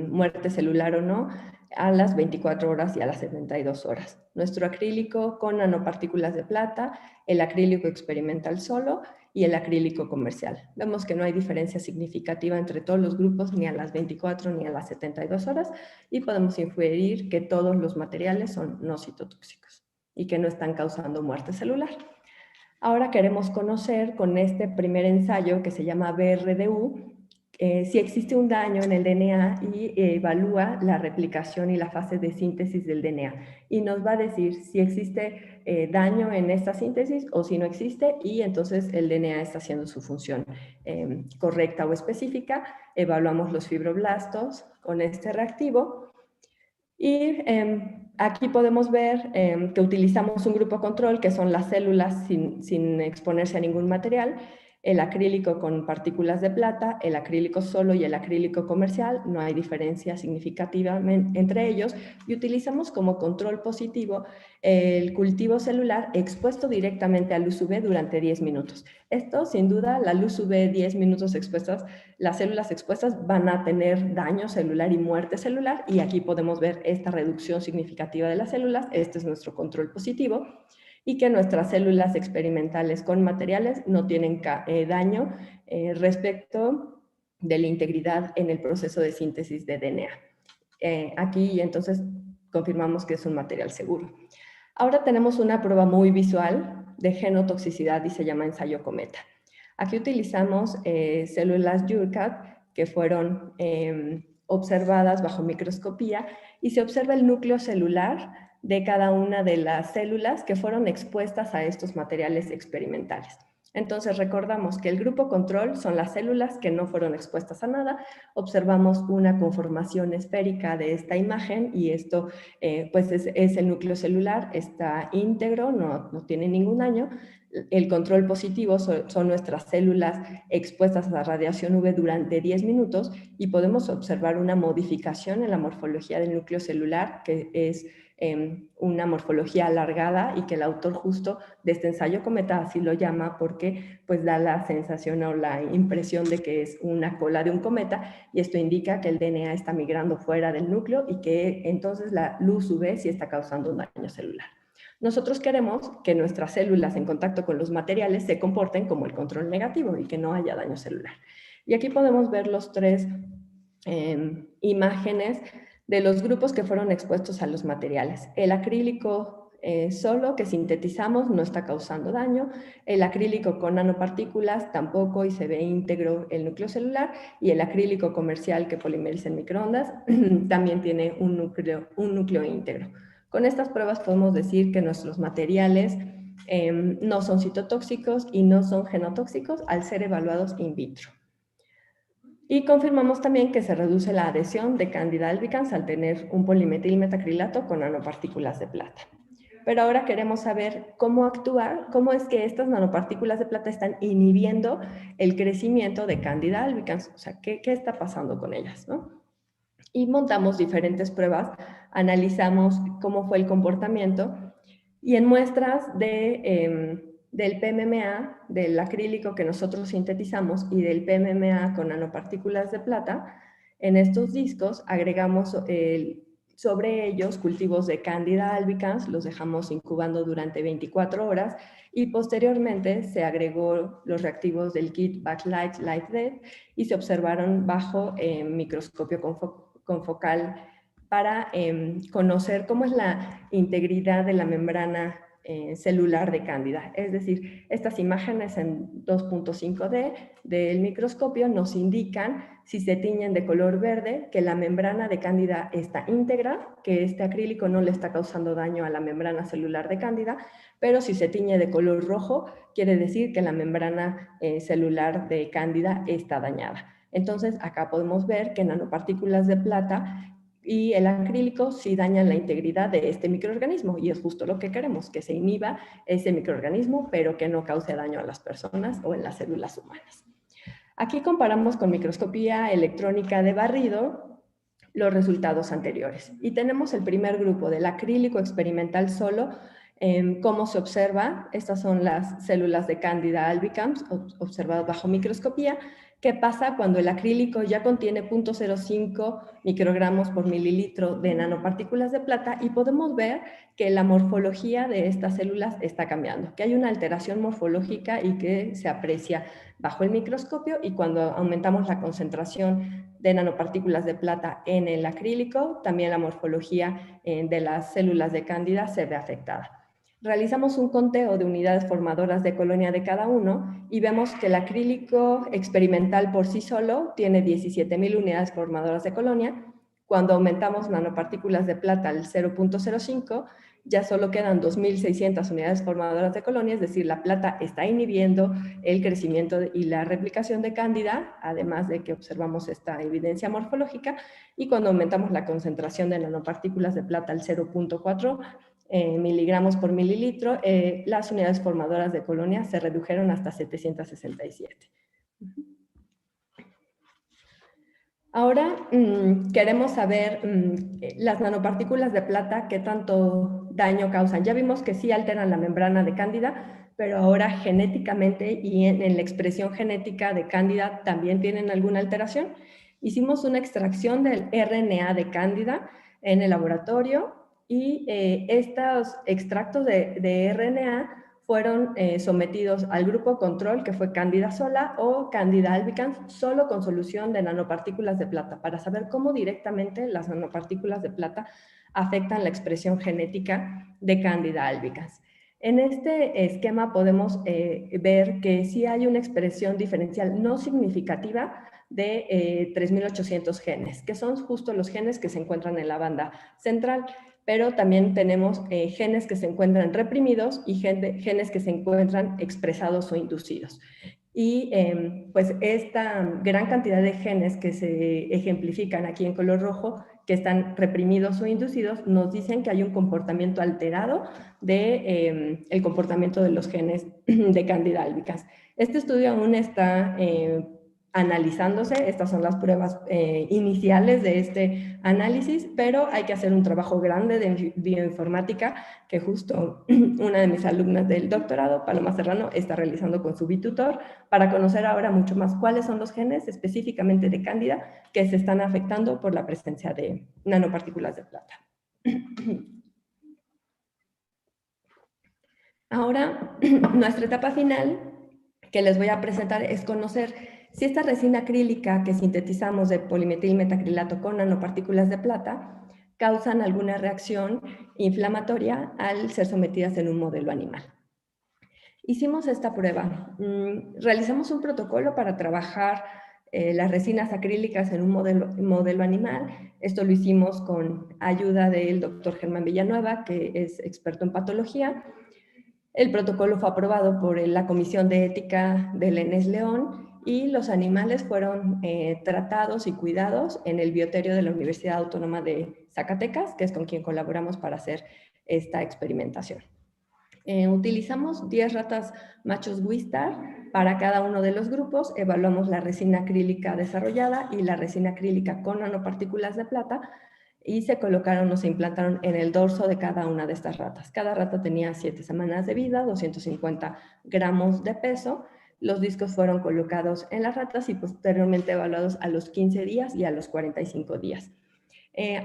muerte celular o no a las 24 horas y a las 72 horas. Nuestro acrílico con nanopartículas de plata, el acrílico experimental solo y el acrílico comercial. Vemos que no hay diferencia significativa entre todos los grupos, ni a las 24 ni a las 72 horas, y podemos inferir que todos los materiales son no citotóxicos y que no están causando muerte celular. Ahora queremos conocer con este primer ensayo que se llama BRDU, si existe un daño en el DNA y evalúa la replicación y la fase de síntesis del DNA. Y nos va a decir si existe daño en esta síntesis o si no existe, y entonces el DNA está haciendo su función correcta o específica. Evaluamos los fibroblastos con este reactivo. Y aquí podemos ver que utilizamos un grupo control, que son las células sin exponerse a ningún material, el acrílico con partículas de plata, el acrílico solo y el acrílico comercial. No hay diferencia significativa entre ellos, y utilizamos como control positivo el cultivo celular expuesto directamente a luz UV durante 10 minutos. Esto, sin duda, la luz UV 10 minutos expuestas, las células expuestas van a tener daño celular y muerte celular, y aquí podemos ver esta reducción significativa de las células. Este es nuestro control positivo, y que nuestras células experimentales con materiales no tienen daño respecto de la integridad en el proceso de síntesis de DNA. Aquí entonces confirmamos que es un material seguro. Ahora tenemos una prueba muy visual de genotoxicidad y se llama ensayo cometa. Aquí utilizamos células URCAT que fueron observadas bajo microscopía y se observa el núcleo celular de cada una de las células que fueron expuestas a estos materiales experimentales. Entonces recordamos que el grupo control son las células que no fueron expuestas a nada. Observamos una conformación esférica de esta imagen y esto pues es el núcleo celular, está íntegro, no tiene ningún daño. El control positivo son nuestras células expuestas a la radiación UV durante 10 minutos y podemos observar una modificación en la morfología del núcleo celular, que es una morfología alargada, y que el autor justo de este ensayo cometa así lo llama porque pues da la sensación o la impresión de que es una cola de un cometa, y esto indica que el DNA está migrando fuera del núcleo y que entonces la luz UV sí está causando un daño celular. Nosotros queremos que nuestras células en contacto con los materiales se comporten como el control negativo y que no haya daño celular. Y aquí podemos ver los 3 imágenes de los grupos que fueron expuestos a los materiales. El acrílico solo que sintetizamos no está causando daño. El acrílico con nanopartículas tampoco, y se ve íntegro el núcleo celular. Y el acrílico comercial que polimeriza en microondas también tiene un núcleo íntegro. Con estas pruebas podemos decir que nuestros materiales no son citotóxicos y no son genotóxicos al ser evaluados in vitro. Y confirmamos también que se reduce la adhesión de Candida albicans al tener un polimetilmetacrilato con nanopartículas de plata. Pero ahora queremos saber cómo actuar, cómo es que estas nanopartículas de plata están inhibiendo el crecimiento de Candida albicans, o sea, ¿qué está pasando con ellas, ¿no? Y montamos diferentes pruebas, analizamos cómo fue el comportamiento y en muestras del PMMA, del acrílico que nosotros sintetizamos y del PMMA con nanopartículas de plata, en estos discos agregamos sobre ellos cultivos de Candida albicans, los dejamos incubando durante 24 horas y posteriormente se agregó los reactivos del kit Backlight LightDead y se observaron bajo microscopio con focal para conocer cómo es la integridad de la membrana celular de Cándida. Es decir, estas imágenes en 2.5D del microscopio nos indican, si se tiñen de color verde, que la membrana de Cándida está íntegra, que este acrílico no le está causando daño a la membrana celular de Cándida, pero si se tiñe de color rojo, quiere decir que la membrana celular de Cándida está dañada. Entonces, acá podemos ver que nanopartículas de plata y el acrílico sí dañan la integridad de este microorganismo, y es justo lo que queremos, que se inhiba ese microorganismo, pero que no cause daño a las personas o en las células humanas. Aquí comparamos con microscopía electrónica de barrido los resultados anteriores. Y tenemos el primer grupo del acrílico experimental solo. ¿Cómo se observa? Estas son las células de Candida albicans observadas bajo microscopía. ¿Qué pasa cuando el acrílico ya contiene 0.05 microgramos por mililitro de nanopartículas de plata? Y podemos ver que la morfología de estas células está cambiando, que hay una alteración morfológica y que se aprecia bajo el microscopio, y cuando aumentamos la concentración de nanopartículas de plata en el acrílico, también la morfología de las células de Cándida se ve afectada. Realizamos un conteo de unidades formadoras de colonia de cada uno y vemos que el acrílico experimental por sí solo tiene 17.000 unidades formadoras de colonia. Cuando aumentamos nanopartículas de plata al 0.05, ya solo quedan 2.600 unidades formadoras de colonia, es decir, la plata está inhibiendo el crecimiento y la replicación de Cándida, además de que observamos esta evidencia morfológica. Y cuando aumentamos la concentración de nanopartículas de plata al 0.4 miligramos por mililitro, las unidades formadoras de colonia se redujeron hasta 767. Ahora queremos saber las nanopartículas de plata, qué tanto daño causan. Ya vimos que sí alteran la membrana de Cándida, pero ahora genéticamente y en la expresión genética de Cándida también tienen alguna alteración. Hicimos una extracción del RNA de Cándida en el laboratorio, y estos extractos de RNA fueron sometidos al grupo control, que fue Cándida sola o Candida albicans, solo con solución de nanopartículas de plata, para saber cómo directamente las nanopartículas de plata afectan la expresión genética de Candida albicans. En este esquema podemos ver que sí hay una expresión diferencial no significativa de 3.800 genes, que son justo los genes que se encuentran en la banda central. Pero también tenemos genes que se encuentran reprimidos y genes que se encuentran expresados o inducidos. Y pues esta gran cantidad de genes que se ejemplifican aquí en color rojo, que están reprimidos o inducidos, nos dicen que hay un comportamiento alterado de el comportamiento de los genes de Candida albicans. Este estudio aún está analizándose. Estas son las pruebas iniciales de este análisis, pero hay que hacer un trabajo grande de bioinformática que justo una de mis alumnas del doctorado, Paloma Serrano, está realizando con su bitutor para conocer ahora mucho más cuáles son los genes específicamente de Cándida que se están afectando por la presencia de nanopartículas de plata. Ahora, nuestra etapa final que les voy a presentar es conocer si esta resina acrílica que sintetizamos de polimetilmetacrilato con nanopartículas de plata causan alguna reacción inflamatoria al ser sometidas en un modelo animal. Hicimos esta prueba. Realizamos un protocolo para trabajar las resinas acrílicas en un modelo animal. Esto lo hicimos con ayuda del doctor Germán Villanueva, que es experto en patología. El protocolo fue aprobado por la Comisión de Ética del ENES León y los animales fueron tratados y cuidados en el bioterio de la Universidad Autónoma de Zacatecas, que es con quien colaboramos para hacer esta experimentación. Utilizamos 10 ratas machos Wistar para cada uno de los grupos, evaluamos la resina acrílica desarrollada y la resina acrílica con nanopartículas de plata y se colocaron o se implantaron en el dorso de cada una de estas ratas. Cada rata tenía 7 semanas de vida, 250 gramos de peso. Los discos fueron colocados en las ratas y posteriormente evaluados a los 15 días y a los 45 días.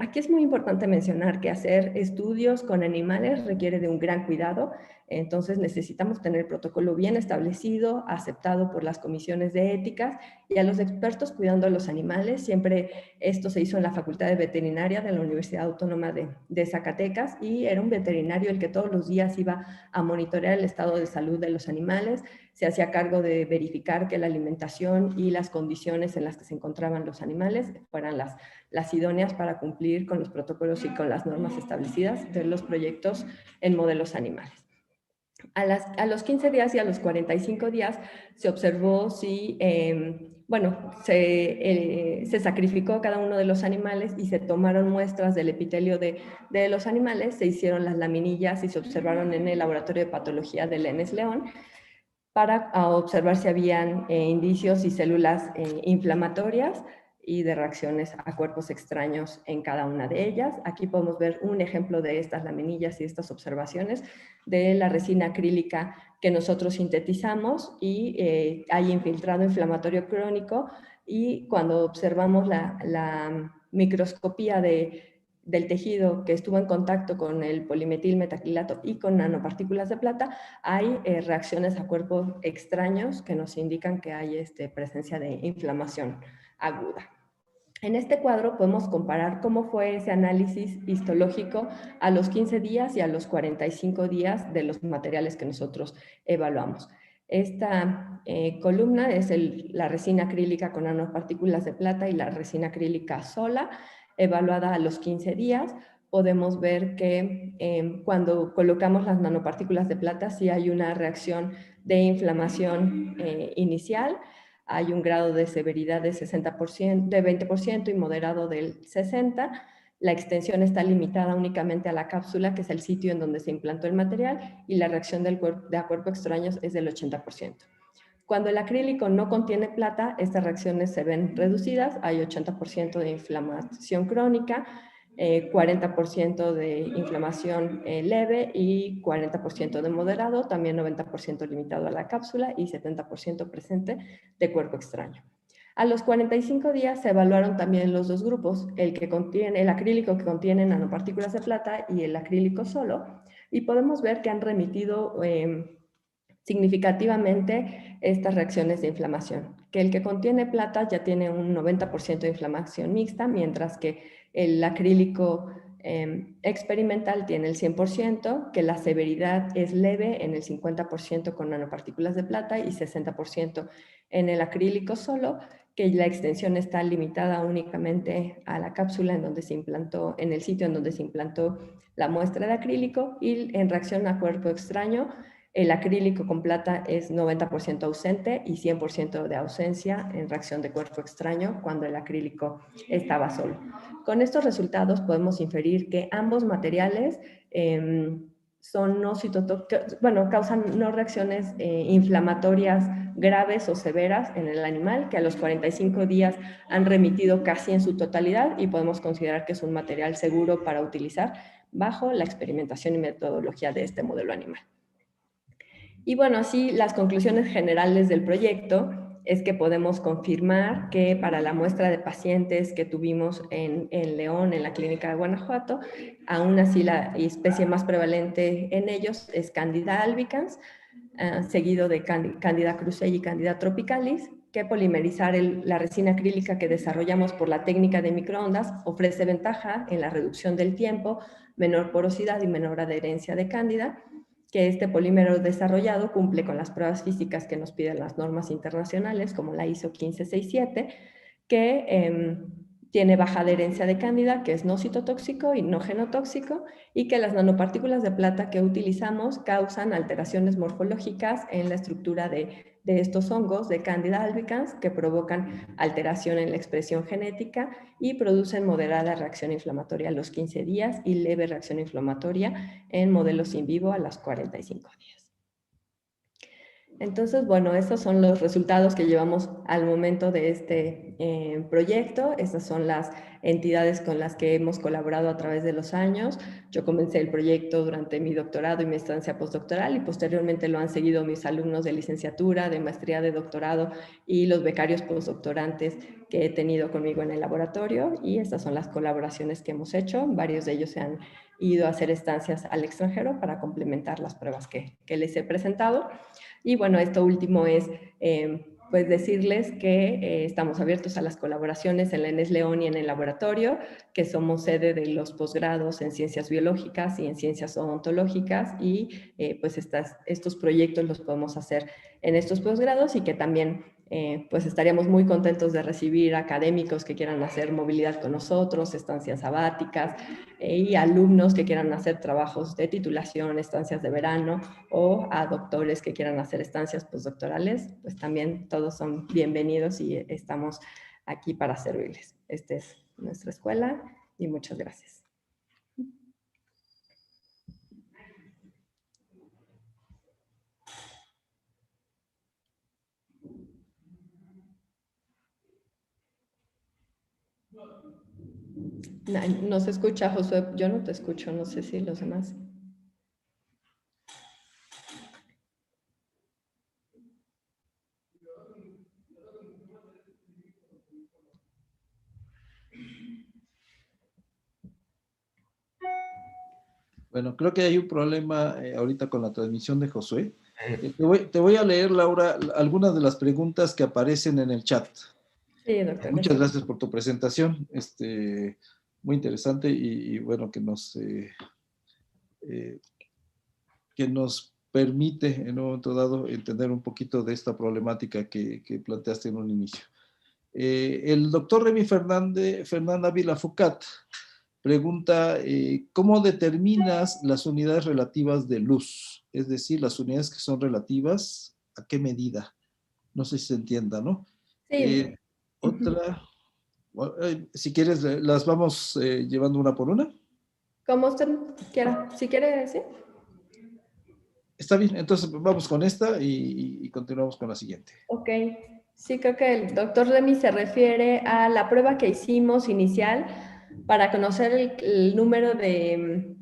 Aquí es muy importante mencionar que hacer estudios con animales requiere de un gran cuidado, entonces necesitamos tener el protocolo bien establecido, aceptado por las comisiones de éticas y a los expertos cuidando a los animales. Siempre esto se hizo en la Facultad de Veterinaria de la Universidad Autónoma de Zacatecas y era un veterinario el que todos los días iba a monitorear el estado de salud de los animales, se hacía cargo de verificar que la alimentación y las condiciones en las que se encontraban los animales fueran las idóneas para cumplir con los protocolos y con las normas establecidas de los proyectos en modelos animales. A los 15 días y a los 45 días se observó si, se sacrificó cada uno de los animales y se tomaron muestras del epitelio de los animales, se hicieron las laminillas y se observaron en el laboratorio de patología del ENES León para observar si habían indicios y células inflamatorias y de reacciones a cuerpos extraños en cada una de ellas. Aquí podemos ver un ejemplo de estas laminillas y estas observaciones de la resina acrílica que nosotros sintetizamos y hay infiltrado inflamatorio crónico, y cuando observamos la microscopía del tejido que estuvo en contacto con el polimetil metacrilato y con nanopartículas de plata, hay reacciones a cuerpos extraños que nos indican que hay presencia de inflamación aguda. En este cuadro podemos comparar cómo fue ese análisis histológico a los 15 días y a los 45 días de los materiales que nosotros evaluamos. Esta columna es la resina acrílica con nanopartículas de plata y la resina acrílica sola, evaluada a los 15 días. Podemos ver que cuando colocamos las nanopartículas de plata sí hay una reacción de inflamación inicial. Hay un grado de severidad de 20% y moderado del 60%. La extensión está limitada únicamente a la cápsula, que es el sitio en donde se implantó el material, y la reacción de cuerpo extraño es del 80%. Cuando el acrílico no contiene plata, estas reacciones se ven reducidas. Hay 80% de inflamación crónica, 40% de inflamación leve y 40% de moderado, también 90% limitado a la cápsula y 70% presente de cuerpo extraño. A los 45 días se evaluaron también los dos grupos, el acrílico que contiene nanopartículas de plata y el acrílico solo, y podemos ver que han remitido significativamente estas reacciones de inflamación, que el que contiene plata ya tiene un 90% de inflamación mixta, mientras que el acrílico experimental tiene el 100%, que la severidad es leve en el 50% con nanopartículas de plata y 60% en el acrílico solo, que la extensión está limitada únicamente a la cápsula en donde se implantó, en el sitio en donde se implantó la muestra de acrílico, y en reacción a cuerpo extraño, el acrílico con plata es 90% ausente y 100% de ausencia en reacción de cuerpo extraño cuando el acrílico estaba solo. Con estos resultados podemos inferir que ambos materiales causan no reacciones inflamatorias graves o severas en el animal, que a los 45 días han remitido casi en su totalidad, y podemos considerar que es un material seguro para utilizar bajo la experimentación y metodología de este modelo animal. Y bueno, así las conclusiones generales del proyecto es que podemos confirmar que para la muestra de pacientes que tuvimos en León, en la clínica de Guanajuato, aún así la especie más prevalente en ellos es Candida albicans, seguido de Candida krusei y Candida tropicalis, que polimerizar la resina acrílica que desarrollamos por la técnica de microondas ofrece ventaja en la reducción del tiempo, menor porosidad y menor adherencia de cándida, que este polímero desarrollado cumple con las pruebas físicas que nos piden las normas internacionales, como la ISO 15677, que tiene baja adherencia de cándida, que es no citotóxico y no genotóxico, y que las nanopartículas de plata que utilizamos causan alteraciones morfológicas en la estructura de estos hongos de Candida albicans, que provocan alteración en la expresión genética y producen moderada reacción inflamatoria a los 15 días y leve reacción inflamatoria en modelos in vivo a los 45 días. Entonces, bueno, estos son los resultados que llevamos al momento de este proyecto. Estas son las entidades con las que hemos colaborado a través de los años. Yo comencé el proyecto durante mi doctorado y mi estancia postdoctoral y posteriormente lo han seguido mis alumnos de licenciatura, de maestría, de doctorado y los becarios postdoctorantes que he tenido conmigo en el laboratorio. Y estas son las colaboraciones que hemos hecho. Varios de ellos se han ido a hacer estancias al extranjero para complementar las pruebas que les he presentado. Y bueno, esto último es pues decirles que estamos abiertos a las colaboraciones en la ENES León y en el laboratorio, que somos sede de los posgrados en ciencias biológicas y en ciencias odontológicas, y pues estos proyectos los podemos hacer en estos posgrados, y que también pues estaríamos muy contentos de recibir académicos que quieran hacer movilidad con nosotros, estancias sabáticas, y alumnos que quieran hacer trabajos de titulación, estancias de verano, o a doctores que quieran hacer estancias postdoctorales, pues también todos son bienvenidos y estamos aquí para servirles. Esta es nuestra escuela y muchas gracias. No se escucha, Josué. Yo no te escucho, no sé si los demás. Bueno, creo que hay un problema ahorita con la transmisión de Josué. Te voy a leer, Laura, algunas de las preguntas que aparecen en el chat. Sí, doctor. Muchas gracias por tu presentación. Muy interesante y bueno, que nos permite en un momento dado entender un poquito de esta problemática que planteaste en un inicio. El doctor Remy Fernanda Vilafucat pregunta, ¿cómo determinas las unidades relativas de luz? Es decir, las unidades que son relativas, ¿a qué medida? No sé si se entienda, ¿no? Sí. Otra, si quieres, las vamos llevando una por una. Como usted quiera. Si quiere, sí. Está bien, entonces vamos con esta y continuamos con la siguiente. Ok. Sí, creo que el doctor Remy se refiere a la prueba que hicimos inicial para conocer el número de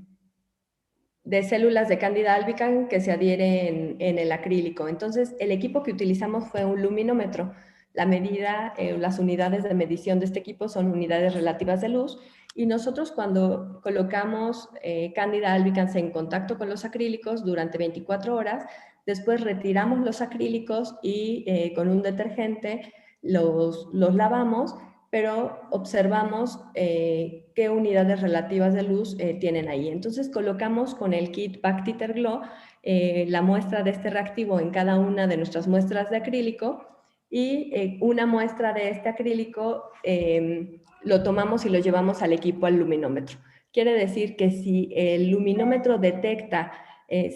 células de Candida albicans que se adhieren en el acrílico. Entonces, el equipo que utilizamos fue un luminómetro. La medida, las unidades de medición de este equipo son unidades relativas de luz, y nosotros cuando colocamos Candida albicans en contacto con los acrílicos durante 24 horas, después retiramos los acrílicos y con un detergente los lavamos, pero observamos qué unidades relativas de luz tienen ahí. Entonces colocamos con el kit Bactiter Glow la muestra de este reactivo en cada una de nuestras muestras de acrílico, y una muestra de este acrílico lo tomamos y lo llevamos al equipo al luminómetro. Quiere decir que si el luminómetro detecta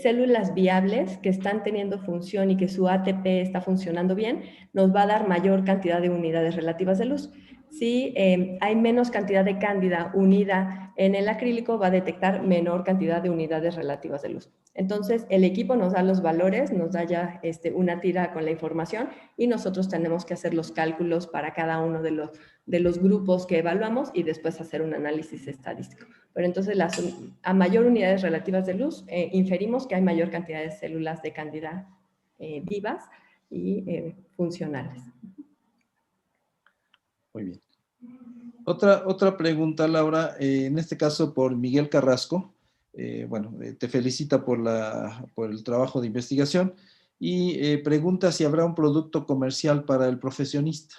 células viables que están teniendo función y que su ATP está funcionando bien, nos va a dar mayor cantidad de unidades relativas de luz. Si hay menos cantidad de cándida unida en el acrílico, va a detectar menor cantidad de unidades relativas de luz. Entonces, el equipo nos da los valores, nos da ya una tira con la información, y nosotros tenemos que hacer los cálculos para cada uno de los grupos que evaluamos y después hacer un análisis estadístico. Pero entonces, a mayor unidades relativas de luz, inferimos que hay mayor cantidad de células de cándida vivas y funcionales. Muy bien. Otra pregunta, Laura, en este caso por Miguel Carrasco. Bueno, te felicita por el trabajo de investigación y pregunta si habrá un producto comercial para el profesionista.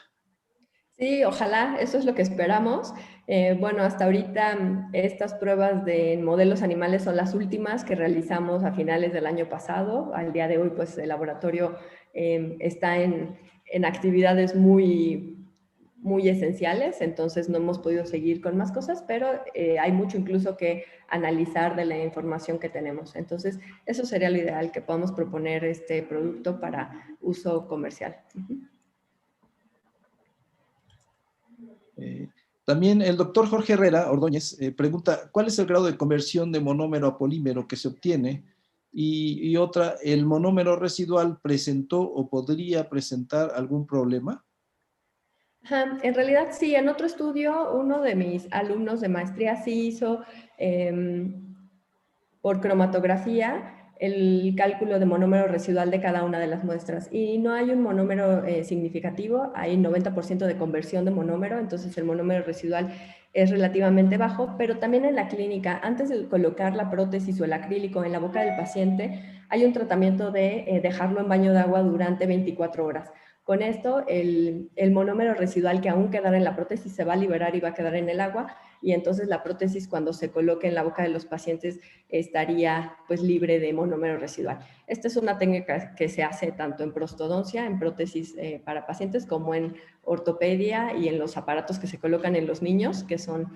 Sí, ojalá, eso es lo que esperamos. Bueno, hasta ahorita estas pruebas de modelos animales son las últimas que realizamos a finales del año pasado. Al día de hoy, pues el laboratorio está en actividades muy esenciales, entonces no hemos podido seguir con más cosas, pero hay mucho incluso que analizar de la información que tenemos. Entonces, eso sería lo ideal, que podamos proponer este producto para uso comercial. También el doctor Jorge Herrera Ordóñez pregunta, ¿cuál es el grado de conversión de monómero a polímero que se obtiene? Y otra, ¿el monómero residual presentó o podría presentar algún problema? Ajá, en realidad sí, en otro estudio uno de mis alumnos de maestría sí hizo por cromatografía el cálculo de monómero residual de cada una de las muestras y no hay un monómero significativo, hay 90% de conversión de monómero, entonces el monómero residual es relativamente bajo, pero también en la clínica, antes de colocar la prótesis o el acrílico en la boca del paciente, hay un tratamiento de dejarlo en baño de agua durante 24 horas. Con esto, el monómero residual que aún quedará en la prótesis se va a liberar y va a quedar en el agua, y entonces la prótesis cuando se coloque en la boca de los pacientes estaría pues libre de monómero residual. Esta es una técnica que se hace tanto en prostodoncia, en prótesis para pacientes, como en ortopedia y en los aparatos que se colocan en los niños, que son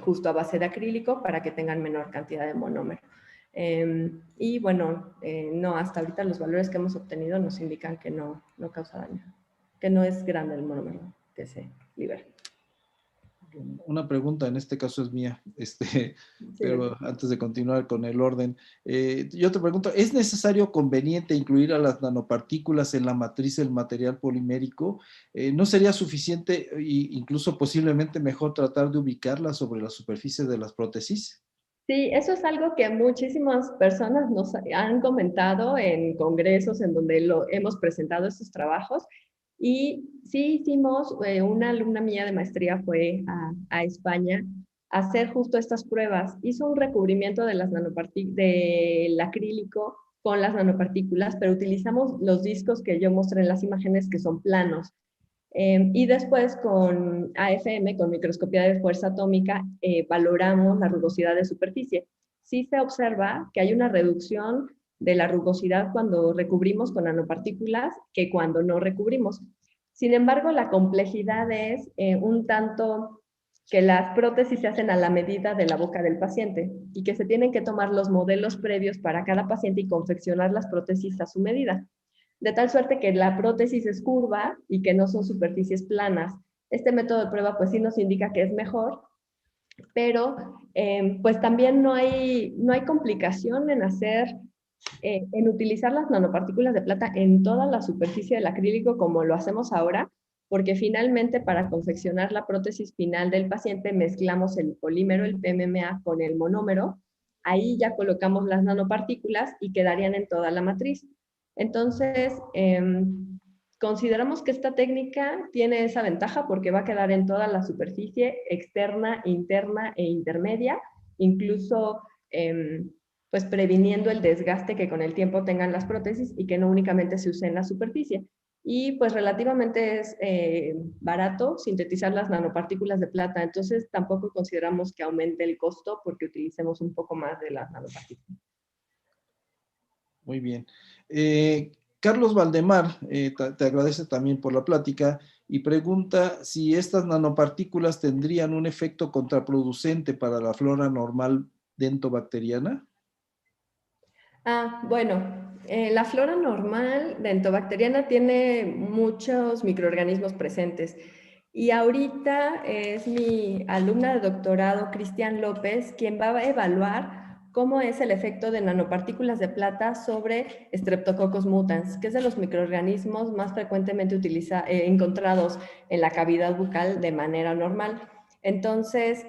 justo a base de acrílico para que tengan menor cantidad de monómero. Y bueno, no, hasta ahorita los valores que hemos obtenido nos indican que no causa daño, que no es grande el monómero que se libera. Una pregunta, en este caso es mía, Sí. pero antes de continuar con el orden, yo te pregunto, ¿es necesario, conveniente incluir a las nanopartículas en la matriz del material polimérico? ¿No sería suficiente e incluso posiblemente mejor tratar de ubicarlas sobre la superficie de las prótesis? Sí, eso es algo que muchísimas personas nos han comentado en congresos en donde hemos presentado estos trabajos. Y sí hicimos, una alumna mía de maestría fue a España a hacer justo estas pruebas. Hizo un recubrimiento de del acrílico con las nanopartículas, pero utilizamos los discos que yo mostré en las imágenes que son planos. Y después con AFM, con microscopía de fuerza atómica, valoramos la rugosidad de superficie. Sí se observa que hay una reducción de la rugosidad cuando recubrimos con nanopartículas que cuando no recubrimos. Sin embargo, la complejidad es un tanto que las prótesis se hacen a la medida de la boca del paciente y que se tienen que tomar los modelos previos para cada paciente y confeccionar las prótesis a su medida, de tal suerte que la prótesis es curva y que no son superficies planas. Este método de prueba pues sí nos indica que es mejor, pero pues también no hay complicación en en utilizar las nanopartículas de plata en toda la superficie del acrílico como lo hacemos ahora, porque finalmente para confeccionar la prótesis final del paciente mezclamos el polímero, el PMMA, con el monómero, ahí ya colocamos las nanopartículas y quedarían en toda la matriz. Entonces, consideramos que esta técnica tiene esa ventaja porque va a quedar en toda la superficie externa, interna e intermedia, incluso pues previniendo el desgaste que con el tiempo tengan las prótesis y que no únicamente se use en la superficie. Y pues relativamente es barato sintetizar las nanopartículas de plata, entonces tampoco consideramos que aumente el costo porque utilicemos un poco más de las nanopartículas. Muy bien. Carlos Valdemar te agradece también por la plática y pregunta si estas nanopartículas tendrían un efecto contraproducente para la flora normal dentobacteriana. Bueno, la flora normal dentobacteriana tiene muchos microorganismos presentes y ahorita es mi alumna de doctorado, Cristian López, quien va a evaluar cómo es el efecto de nanopartículas de plata sobre Streptococcus mutans, que es de los microorganismos más frecuentemente encontrados en la cavidad bucal de manera normal. Entonces,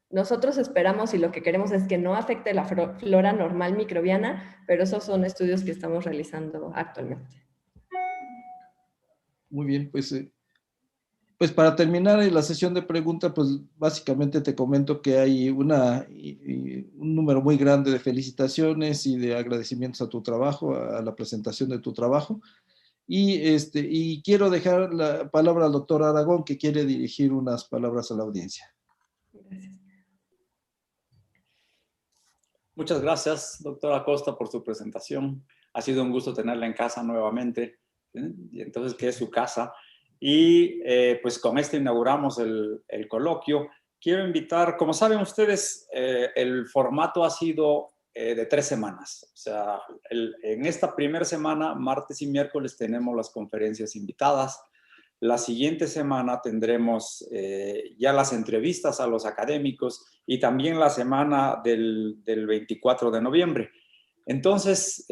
nosotros esperamos y lo que queremos es que no afecte la flora normal microbiana, pero esos son estudios que estamos realizando actualmente. Muy bien, pues Pues para terminar la sesión de preguntas, pues básicamente te comento que hay un número muy grande de felicitaciones y de agradecimientos a tu trabajo, a la presentación de tu trabajo. Y quiero dejar la palabra al doctor Aragón, que quiere dirigir unas palabras a la audiencia. Gracias. Muchas gracias, doctora Acosta, por su presentación. Ha sido un gusto tenerla en casa nuevamente, y entonces que es su casa. Y pues con esto inauguramos el coloquio. Quiero invitar, como saben ustedes, el formato ha sido de 3 semanas. O sea, en esta primera semana, martes y miércoles, tenemos las conferencias invitadas. La siguiente semana tendremos ya las entrevistas a los académicos y también la semana del 24 de noviembre. Entonces,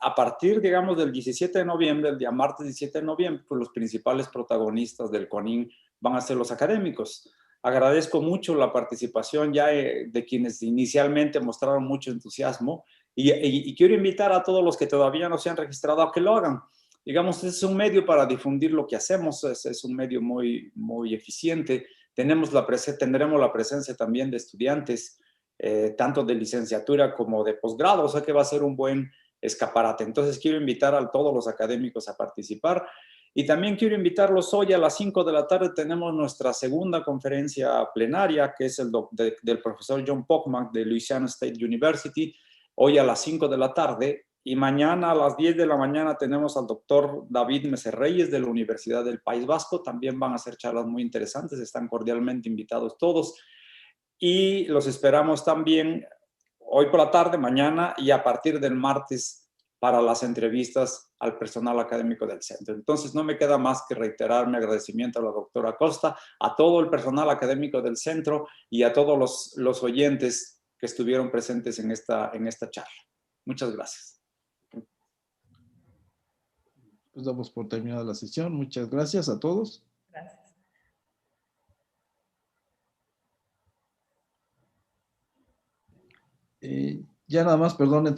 a partir, digamos, del 17 de noviembre, el día martes 17 de noviembre, pues los principales protagonistas del CONIN van a ser los académicos. Agradezco mucho la participación ya de quienes inicialmente mostraron mucho entusiasmo y quiero invitar a todos los que todavía no se han registrado a que lo hagan. Digamos, es un medio para difundir lo que hacemos, es un medio muy, muy eficiente. Tendremos la presencia también de estudiantes, tanto de licenciatura como de posgrado, o sea que va a ser un buen escaparate. Entonces quiero invitar a todos los académicos a participar y también quiero invitarlos hoy a las 5 de la tarde. Tenemos nuestra segunda conferencia plenaria, que es del profesor John Pockmark de Louisiana State University, hoy a las 5 de la tarde. Y mañana a las 10 de la mañana tenemos al doctor David Meserreyes de la Universidad del País Vasco. También van a ser charlas muy interesantes, están cordialmente invitados todos. Y los esperamos también hoy por la tarde, mañana y a partir del martes para las entrevistas al personal académico del centro. Entonces no me queda más que reiterar mi agradecimiento a la doctora Acosta, a todo el personal académico del centro y a todos los oyentes que estuvieron presentes en esta charla. Muchas gracias. Pues damos por terminada la sesión. Muchas gracias a todos. Gracias. Ya nada más, perdón,